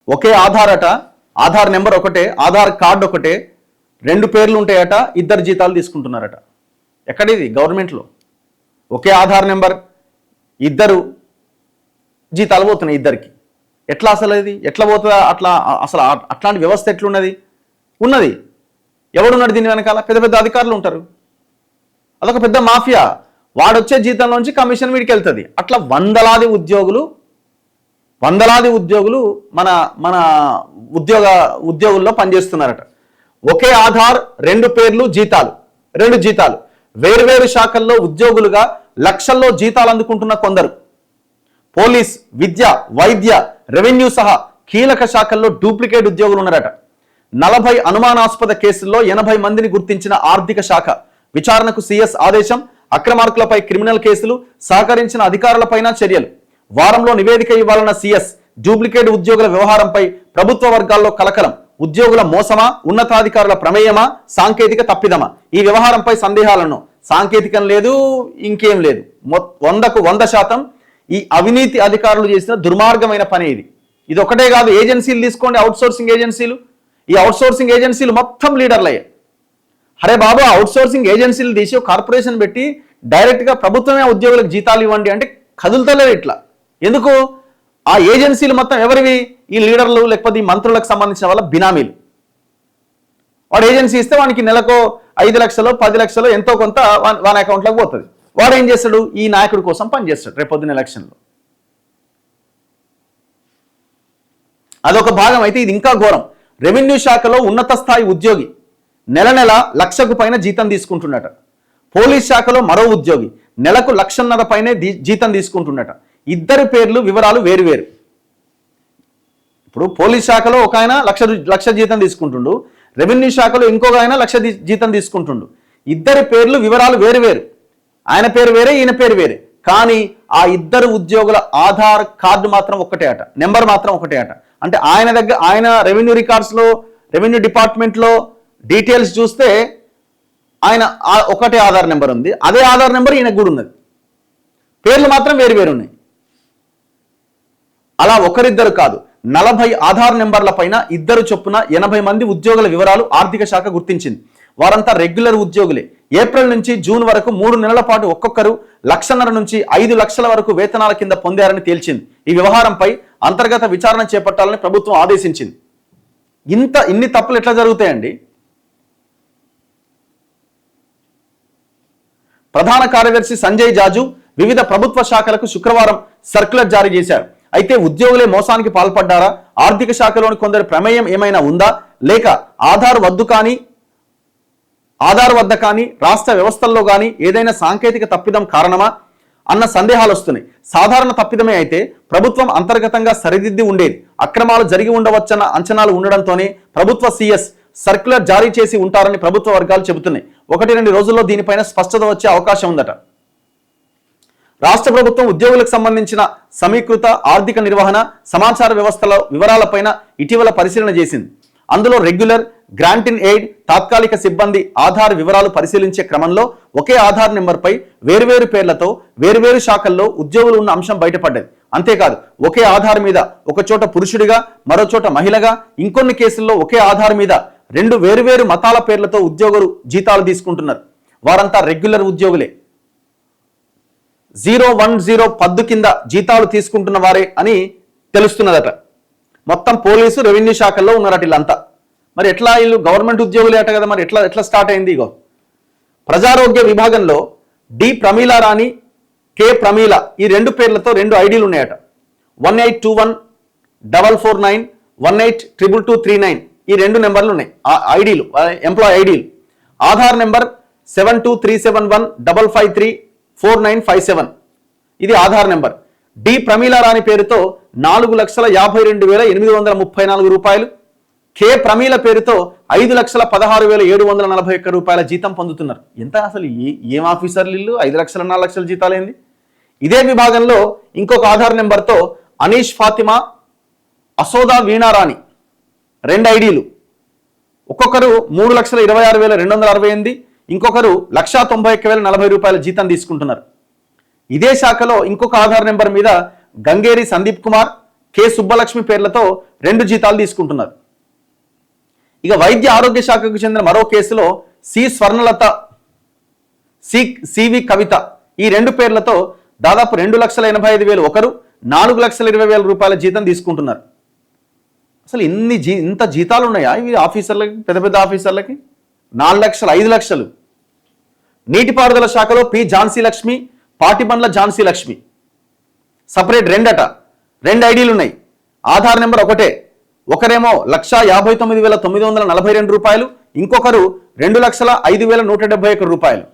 ఒకే ఆధార్ అట, ఆధార్ నెంబర్ ఒకటే, ఆధార్ కార్డు ఒకటే, 2 పేర్లు ఉంటాయట, 2 జీతాలు తీసుకుంటున్నారట. ఎక్కడిది? గవర్నమెంట్లో. ఒకే ఆధార్ నెంబర్, 2 జీతాలు పోతున్నాయి 2కి. ఎట్లా అసలు ఇది ఎట్లా పోతుందా? అట్లా అసలు అట్లాంటి వ్యవస్థ ఎట్లున్నది? ఉన్నది. ఎవడున్నాడు దీని వెనకాల? పెద్ద పెద్ద అధికారులు ఉంటారు. అదొక పెద్ద మాఫియా. వాడొచ్చే జీతంలోంచి కమిషన్ వీడికి వెళ్తుంది. అట్లా వందలాది ఉద్యోగులు మన మన ఉద్యోగుల్లో పనిచేస్తున్నారట. ఒకే ఆధార్, 2 పేర్లు, జీతాలు, 2 జీతాలు. వేర్వేరు శాఖల్లో ఉద్యోగులుగా లక్షల్లో జీతాలు అందుకుంటున్న కొందరు. పోలీస్, విద్య, వైద్య, రెవెన్యూ సహా కీలక శాఖల్లో డూప్లికేట్ ఉద్యోగులు ఉన్నారట. 40 అనుమానాస్పద కేసుల్లో 80 మందిని గుర్తించిన ఆర్థిక శాఖ. విచారణకు సీఎస్ ఆదేశం. అక్రమార్కులపై క్రిమినల్ కేసులు, సహకరించిన అధికారులపైన చర్యలు. వారంలో నివేదిక ఇవ్వాలన్న సీఎస్. డూప్లికేట్ ఉద్యోగుల వ్యవహారంపై ప్రభుత్వ వర్గాల్లో కలకలం. ఉద్యోగుల మోసమా, ఉన్నతాధికారుల ప్రమేయమా, సాంకేతిక తప్పిదమా? ఈ వ్యవహారంపై సందేహాలను. సాంకేతికం లేదు, ఇంకేం లేదు. 100కు 100% ఈ అవినీతి అధికారులు చేసిన దుర్మార్గమైన పని ఇది. ఇది ఒకటే కాదు, ఏజెన్సీలు తీసుకోండి, అవుట్సోర్సింగ్ ఏజెన్సీలు. ఈ అవుట్సోర్సింగ్ ఏజెన్సీలు మొత్తం లీడర్లు అయ్యాయి. అరే బాబు, అవుట్సోర్సింగ్ ఏజెన్సీలు తీసి కార్పొరేషన్ పెట్టి డైరెక్ట్గా ప్రభుత్వమే ఉద్యోగులకు జీతాలు ఇవ్వండి అంటే కదులుతలేదు ఇట్లా. ఎందుకు? ఆ ఏజెన్సీలు మొత్తం ఎవరివి? ఈ లీడర్లు లేకపోతే ఈ మంత్రులకు సంబంధించిన వాళ్ళ బినామీలు. వాడు ఏజెన్సీ ఇస్తే వానికి నెలకు 5 లక్షలు 10 లక్షలు ఎంతో కొంత వాని అకౌంట్లోకి పోతుంది. వాడు ఏం చేస్తాడు? ఈ నాయకుడి కోసం పనిచేస్తాడు రేపొద్దున ఎలక్షన్లో. అదొక భాగం. అయితే ఇది ఇంకా ఘోరం. రెవెన్యూ శాఖలో ఉన్నత స్థాయి ఉద్యోగి నెల 1,00,000కు పైన జీతం తీసుకుంటున్నట. పోలీస్ శాఖలో మరో ఉద్యోగి నెలకు 1,50,000 పైనే జీతం తీసుకుంటున్నట. 2 పేర్లు, వివరాలు వేరువేరు. ఇప్పుడు పోలీస్ శాఖలో ఒక ఆయన లక్ష జీతం తీసుకుంటుండు, రెవెన్యూ శాఖలో ఇంకొక ఆయన 1,00,000 జీతం తీసుకుంటుండు. 2 పేర్లు, వివరాలు వేరువేరు. ఆయన పేరు వేరే, ఈయన పేరు వేరే. కానీ ఆ 2 ఉద్యోగుల ఆధార్ కార్డు మాత్రం ఒక్కటే అట, నెంబర్ మాత్రం ఒకటే అట. అంటే ఆయన రెవెన్యూ రికార్డ్స్లో, రెవెన్యూ డిపార్ట్మెంట్లో డీటెయిల్స్ చూస్తే ఆయన ఒకటే ఆధార్ నెంబర్ ఉంది, అదే ఆధార్ నెంబర్ ఈయనకు కూడా ఉన్నది. పేర్లు మాత్రం వేరు ఉన్నాయి. అలా ఒకరిద్దరు కాదు, 40 ఆధార్ నెంబర్ల పైన 2 చొప్పున 80 మంది ఉద్యోగుల వివరాలు ఆర్థిక శాఖ గుర్తించింది. వారంతా రెగ్యులర్ ఉద్యోగులే. ఏప్రిల్ నుంచి జూన్ వరకు 3 నెలల పాటు ఒక్కొక్కరు 1,50,000 నుంచి 5 లక్షల వరకు వేతనాల కింద పొందారని తేల్చింది. ఈ వ్యవహారంపై అంతర్గత విచారణ చేపట్టాలని ప్రభుత్వం ఆదేశించింది. ఇన్ని తప్పులు ఎట్లా జరుగుతాయండి? ప్రధాన కార్యదర్శి సంజయ్ జాజు వివిధ ప్రభుత్వ శాఖలకు శుక్రవారం సర్క్యులర్ జారీ చేశారు. అయితే ఉద్యోగులే మోసానికి పాల్పడ్డారా? ఆర్థిక శాఖలోని కొందరి ప్రమేయం ఏమైనా ఉందా? లేక ఆధార్ వద్ద కానీ రాష్ట్ర వ్యవస్థల్లో కానీ ఏదైనా సాంకేతిక తప్పిదం కారణమా అన్న సందేహాలు వస్తున్నాయి. సాధారణ తప్పిదమే అయితే ప్రభుత్వం అంతర్గతంగా సరిదిద్ది ఉండేది. అక్రమాలు జరిగి ఉండవచ్చన్న అంచనాలు ఉండడంతోనే ప్రభుత్వ సీఎస్ సర్క్యులర్ జారీ చేసి ఉంటారని ప్రభుత్వ వర్గాలు చెబుతున్నాయి. 1-2 రోజుల్లో దీనిపైన స్పష్టత వచ్చే అవకాశం ఉందట. రాష్ట్ర ప్రభుత్వం ఉద్యోగులకు సంబంధించిన సమీకృత ఆర్థిక నిర్వహణ, సమాచార వ్యవస్థల వివరాలపైన ఇటీవల పరిశీలన చేసింది. అందులో రెగ్యులర్, గ్రాంట్ ఇన్ ఎయిడ్, తాత్కాలిక సిబ్బంది ఆధార్ వివరాలు పరిశీలించే క్రమంలో ఒకే ఆధార్ నెంబర్పై వేర్వేరు పేర్లతో వేర్వేరు శాఖల్లో ఉద్యోగులు ఉన్న అంశం బయటపడ్డది. అంతేకాదు, ఒకే ఆధార్ మీద ఒక చోట పురుషుడిగా, మరో చోట మహిళగా, ఇంకొన్ని కేసుల్లో ఒకే ఆధార్ మీద 2 వేరువేరు మతాల పేర్లతో ఉద్యోగులు జీతాలు తీసుకుంటున్నారు. వారంతా రెగ్యులర్ ఉద్యోగులే. 010 పద్దు కింద జీతాలు తీసుకుంటున్న వారే అని తెలుస్తున్నదట. మొత్తం పోలీసు, రెవెన్యూ శాఖల్లో ఉన్నారట వీళ్ళంతా. మరి ఎట్లా? వీళ్ళు గవర్నమెంట్ ఉద్యోగులే అట కదా. మరి ఎట్లా స్టార్ట్ అయింది? ఇగో, ప్రజారోగ్య విభాగంలో డి ప్రమీల రాణి, కె ప్రమీల, ఈ 2 పేర్లతో 2 ఐడీలు ఉన్నాయట. 18214449, 182239 ఈ 2 నెంబర్లు ఉన్నాయి. ఐడీలు, ఎంప్లాయ్ ఐడీలు. ఆధార్ నెంబర్ 723715534957 ఇది ఆధార్ నెంబర్. డి ప్రమీల రాణి పేరుతో 4,52,834 రూపాయలు, కె ప్రమీల పేరుతో 5,16,741 రూపాయల జీతం పొందుతున్నారు. ఎంత అసలు? ఏం ఆఫీసర్లు ఇల్లు? 5 లక్షల 4 లక్షల జీతాలు ఏంది? ఇదే విభాగంలో ఇంకొక ఆధార్ నెంబర్తో అనీష్ ఫాతిమా, అసోదా వీణారాణి 2 ఐడీలు. ఒక్కొక్కరు 3,26,268, ఇంకొకరు 1,91,040 రూపాయల జీతం తీసుకుంటున్నారు. ఇదే శాఖలో ఇంకొక ఆధార్ నెంబర్ మీద గంగేరి సందీప్ కుమార్, కె సుబ్బలక్ష్మి పేర్లతో 2 జీతాలు తీసుకుంటున్నారు. ఇక వైద్య ఆరోగ్య శాఖకు చెందిన మరో కేసులో సి స్వర్ణలత, సివి కవిత ఈ 2 పేర్లతో దాదాపు 2,85,000 ఒకరు, 4,20,000 రూపాయల జీతం తీసుకుంటున్నారు. అసలు ఇంత జీతాలు ఉన్నాయా ఇవి ఆఫీసర్లకి, పెద్ద పెద్ద ఆఫీసర్లకి? 4 లక్షలు, 5 లక్షలు. నీటిపారుదల శాఖలో పి ఝాన్సీ లక్ష్మి, పాటిబండ్ల ఝాన్సీ లక్ష్మి సపరేట్ 2 ఐడీలు ఉన్నాయి. ఆధార్ నెంబర్ ఒకటే. ఒకరేమో 1,59,942 రూపాయలు, ఇంకొకరు 2,05,171 రూపాయలు.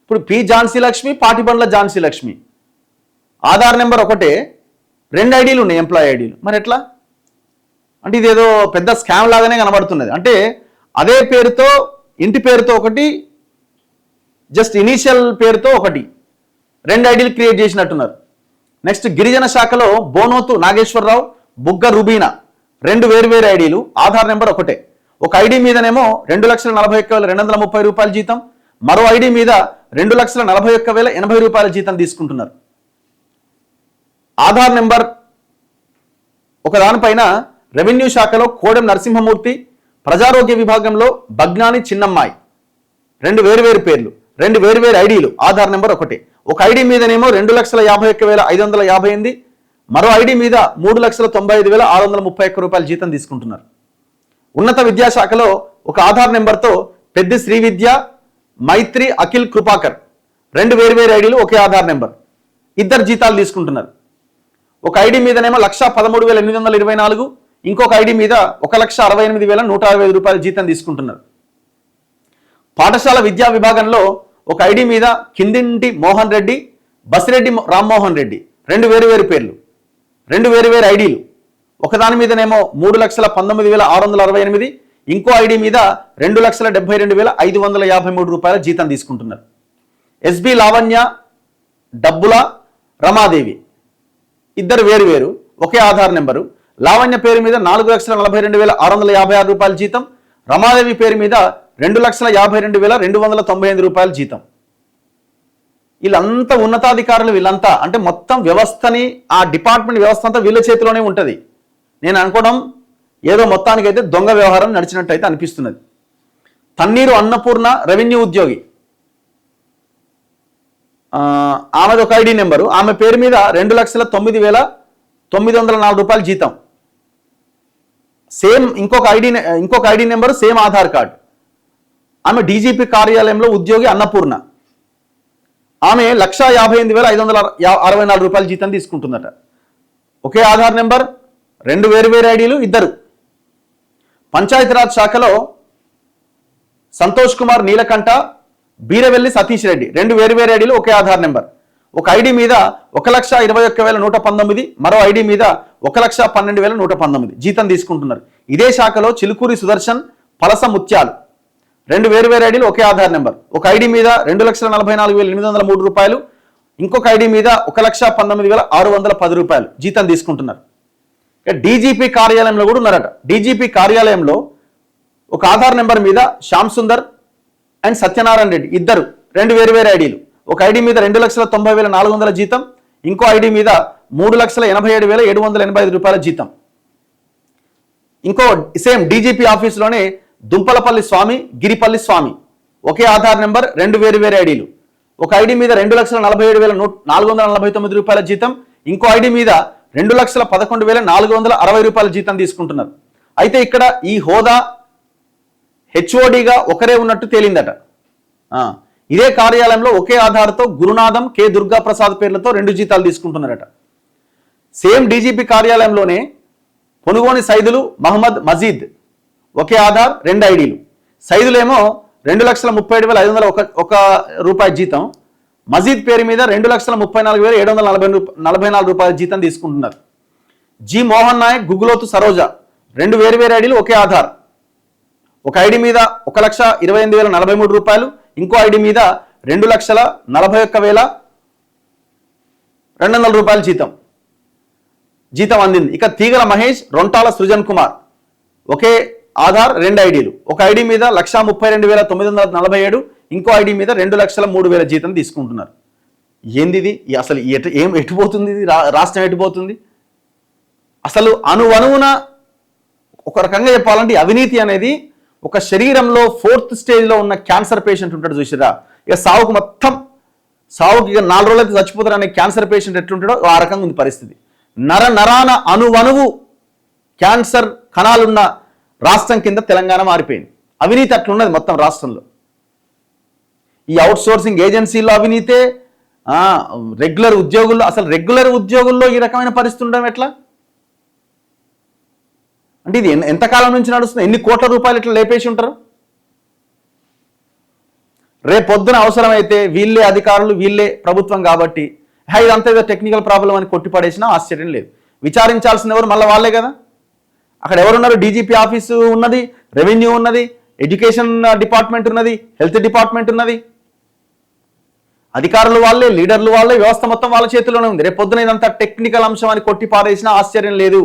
ఇప్పుడు పి ఝాన్సీ లక్ష్మి, పాటిబండ్ల ఝాన్సీ లక్ష్మి ఆధార్ నెంబర్ ఒకటే, 2 ఐడీలు ఉన్నాయి, ఎంప్లాయీ ఐడీలు. మరి ఎట్లా? అంటే ఇదేదో పెద్ద స్కామ్ లాగానే కనబడుతున్నది. అంటే అదే పేరుతో, ఇంటి పేరుతో ఒకటి, జస్ట్ ఇనీషియల్ పేరుతో ఒకటి, 2 ఐడీలు క్రియేట్ చేసినట్టున్నారు. నెక్స్ట్ గిరిజన శాఖలో బోనోతు నాగేశ్వరరావు, బుగ్గ రుబీనా 2 వేరు ఐడీలు, ఆధార్ నెంబర్ ఒకటే. ఒక ఐడి మీదనేమో 2,41,230 రూపాయల జీతం, మరో ఐడి మీద 2,41,080 రూపాయల జీతం తీసుకుంటున్నారు. ఆధార్ నెంబర్ ఒకదానిపైన రెవెన్యూ శాఖలో కోడెం నరసింహమూర్తి, ప్రజారోగ్య విభాగంలో బగ్నాని చిన్నమ్మాయి 2 వేరు పేర్లు, 2 వేరు ఐడీలు, ఆధార్ నెంబర్ ఒకటే. ఒక ఐడి మీదనేమో 2,51,558, మరో ఐడి మీద 3,95,631 రూపాయల జీతం తీసుకుంటున్నారు. ఉన్నత విద్యాశాఖలో ఒక ఆధార్ నెంబర్తో పెద్ద శ్రీ విద్య, మైత్రి అఖిల్ కృపాకర్ 2 వేరు ఐడీలు, ఒకే ఆధార్ నెంబర్, 2 జీతాలు తీసుకుంటున్నారు. ఒక ఐడి మీదనేమో 1,13,824, ఇంకొక ఐడి మీద 1,68,165 రూపాయల జీతం తీసుకుంటున్నారు. పాఠశాల విద్యా విభాగంలో ఒక ఐడి మీద కిందింటి మోహన్ రెడ్డి, బసిరెడ్డి రామ్మోహన్ రెడ్డి 2 వేరు పేర్లు, 2 వేరు ఐడీలు. ఒకదాని మీదనేమో 3,19,668, ఇంకో ఐడి మీద 2,72,553 రూపాయల జీతం తీసుకుంటున్నారు. ఎస్బి లావణ్య, డబ్బుల రమాదేవి 2 వేరు, ఒకే ఆధార్ నెంబరు. లావణ్య పేరు మీద 4,42,656 రూపాయల జీతం, రమాదేవి పేరు మీద 2,52,298 రూపాయల జీతం. వీళ్ళంతా ఉన్నతాధికారులు, వీళ్ళంతా అంటే మొత్తం వ్యవస్థని, ఆ డిపార్ట్మెంట్ వ్యవస్థ అంతా వీళ్ళ చేతిలోనే ఉంటుంది. నేను అనుకోవడం ఏదో మొత్తానికైతే దొంగ వ్యవహారం నడిచినట్టు అయితే అనిపిస్తున్నది. తన్నీరు అన్నపూర్ణ రెవెన్యూ ఉద్యోగి, ఆమెది ఒక ఐడి నెంబరు, ఆమె పేరు మీద 2,09,904 రూపాయల జీతం, సేమ్ ఇంకొక ID number, same Aadhaar card. ఆమె డీజీపీ కార్యాలయంలో ఉద్యోగి అన్నపూర్ణ, ఆమె 1,58,564 రూపాయల జీతం తీసుకుంటుందట. ఒకే ఆధార్ నెంబర్, 2 వేరు ఐడీలు, 2. పంచాయతీరాజ్ శాఖలో సంతోష్ కుమార్ నీలకంఠ, బీరవెల్లి సతీష్ రెడ్డి 2 వేరు ఐడీలు, ఒకే ఆధార్ నెంబర్. ఒక ఐడి మీద 1,21,119, మరో ఐడి మీద 1,12,119 జీతం తీసుకుంటున్నారు. ఇదే శాఖలో చిలుకూరి సుదర్శన్, పలస ముత్యాలు 2 వేరు ఐడీలు, ఒకే ఆధార్ నెంబర్. ఒక ఐడి మీద 2,44,803 రూపాయలు, ఇంకొక ఐడి మీద 1,19,610 రూపాయలు జీతం తీసుకుంటున్నారు. డీజీపీ కార్యాలయంలో కూడా ఉన్నారట. డీజీపీ కార్యాలయంలో ఒక ఆధార్ నెంబర్ మీద శ్యామ్ సుందర్ అండ్ సత్యనారాయణ రెడ్డి 2 వేరు ఐడీలు. ఒక ఐడి మీద 2,90,400 జీతం, ఇంకో ఐడి మీద 3,87,785 రూపాయల జీతం. ఇంకో సేమ్ డీజీపీ ఆఫీసులోనే దుంపలపల్లి స్వామి, గిరిపల్లి స్వామి ఒకే ఆధార్ నెంబర్, 2 వేరు ఐడీలు. ఒక ఐడి మీద 2,47,449 రూపాయల జీతం, ఇంకో ఐడి మీద 2,11,460 రూపాయల జీతం తీసుకుంటున్నారు. అయితే ఇక్కడ ఈ హోదా హెచ్ఓడిగా ఒకరే ఉన్నట్టు తేలిందట. ఇదే కార్యాలయంలో ఒకే ఆధార్తో గురునాథం, కె దుర్గా ప్రసాద్ పేర్లతో 2 జీతాలు తీసుకుంటున్నారట. సేమ్ డీజీపీ కార్యాలయంలోనే పొనుగోని సైదులు మహమ్మద్ మజీద్ ఒకే ఆధార్, 2 ఐడీలు. సైదులేమో 2,37,501 రూపాయల జీతం, మజీద్ పేరు మీద 2,34,744 రూపాయల జీతం తీసుకుంటున్నారు. జి మోహన్ నాయక్, గుగ్గులోతు సరోజ 2 వేరు ఐడీలు, ఒకే ఆధార్. ఒక ఐడి మీద 1,28,043 రూపాయలు, ఇంకో ఐడి మీద 2,41,200 రూపాయల జీతం అందింది. ఇక తీగల మహేష్, రొంటాల సృజన్ కుమార్ ఒకే ఆధార్, 2 ఐడీలు. ఒక ఐడి మీద 1,32,947, ఇంకో ఐడి మీద 2,03,000 జీతం తీసుకుంటున్నారు. ఏంది ఇది? అసలు ఎటుపోతుంది ఇది? రాష్ట్రం ఎటుపోతుంది? అసలు అణువణువున ఒక రకంగా చెప్పాలంటే అవినీతి అనేది ఒక శరీరంలో 4th స్టేజ్లో ఉన్న క్యాన్సర్ పేషెంట్ ఉంటాడు చూసిరా, ఇక సావుకి ఇక 4 రోజులైతే చచ్చిపోతారు అనే క్యాన్సర్ పేషెంట్ ఎట్లుంటాడో ఆ రకంగా ఉంది పరిస్థితి. నరాన అణువణువు క్యాన్సర్ కణాలున్న రాష్ట్రం కింద తెలంగాణ మారిపోయింది. అవినీతి అట్లున్నది మొత్తం రాష్ట్రంలో. ఈ అవుట్ సోర్సింగ్ ఏజెన్సీల్లో అవినీతే, రెగ్యులర్ ఉద్యోగుల్లో, అసలు రెగ్యులర్ ఉద్యోగుల్లో ఈ రకమైన పరిస్థితి ఉండడం ఎట్లా అంటే ఇది ఎంతకాలం నుంచి నడుస్తుంది? ఎన్ని కోట్ల రూపాయలు ఇట్లా లేపేసి ఉంటారు? రేపొద్దున అవసరమైతే వీళ్ళే అధికారులు, వీళ్ళే ప్రభుత్వం కాబట్టి ఇదంతా ఏదో టెక్నికల్ ప్రాబ్లం అని కొట్టిపడేసినా ఆశ్చర్యం లేదు. విచారించాల్సిన ఎవరు మళ్ళీ వాళ్ళే కదా. అక్కడ ఎవరున్నారు? డీజీపీ ఆఫీసు ఉన్నది, రెవెన్యూ ఉన్నది, ఎడ్యుకేషన్ డిపార్ట్మెంట్ ఉన్నది, హెల్త్ డిపార్ట్మెంట్ ఉన్నది. అధికారులు వాళ్ళే, లీడర్లు వాళ్ళే, వ్యవస్థ మొత్తం వాళ్ళ చేతిలోనే ఉంది. రేపొద్దున ఇదంతా టెక్నికల్ అంశం అని కొట్టిపారేసినా ఆశ్చర్యం లేదు.